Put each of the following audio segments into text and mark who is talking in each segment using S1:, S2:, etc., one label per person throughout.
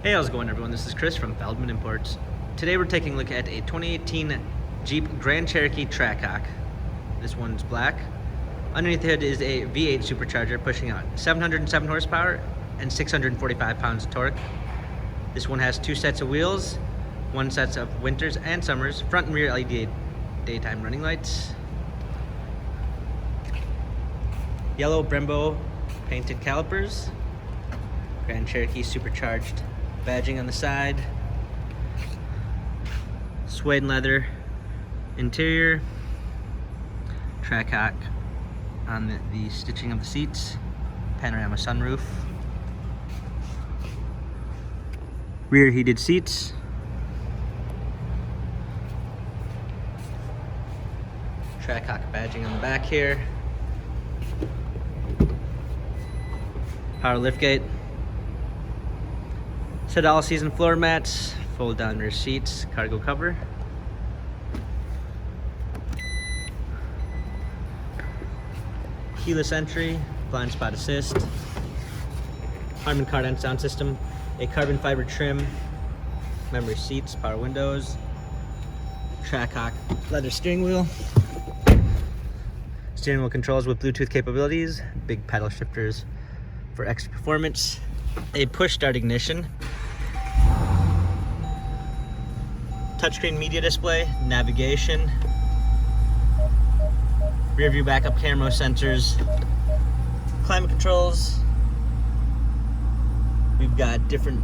S1: Hey, how's it going, everyone? This is Chris from Feldmann Imports. Today we're taking a look at a 2018 Jeep Grand Cherokee Trackhawk. This one's black. Underneath the hood is a V8 supercharger pushing out 707 horsepower and 645 pounds of torque. This one has two sets of wheels, one set of winters and summers, front and rear LED daytime running lights, yellow Brembo painted calipers, Grand Cherokee supercharged badging on the side, suede and leather interior, Trackhawk on the stitching of the seats, panorama sunroof, rear heated seats, Trackhawk badging on the back here, power liftgate, set all season floor mats, fold down rear seats, cargo cover, keyless entry, blind spot assist, Harman Kardon sound system, a carbon fiber trim, memory seats, power windows, Trackhawk leather steering wheel, steering wheel controls with Bluetooth capabilities, big paddle shifters for extra performance, a push start ignition, touchscreen media display, navigation, rear view backup camera sensors, climate controls. We've got different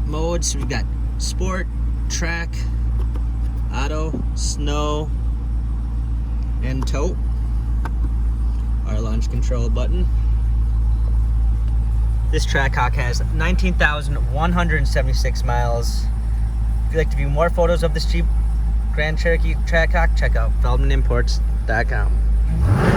S1: modes. We've got sport, track, auto, snow, and tow. Our launch control button. This Trackhawk has 19,176 miles. If you'd like to view more photos of this Jeep Grand Cherokee Trackhawk, check out feldmanimports.com.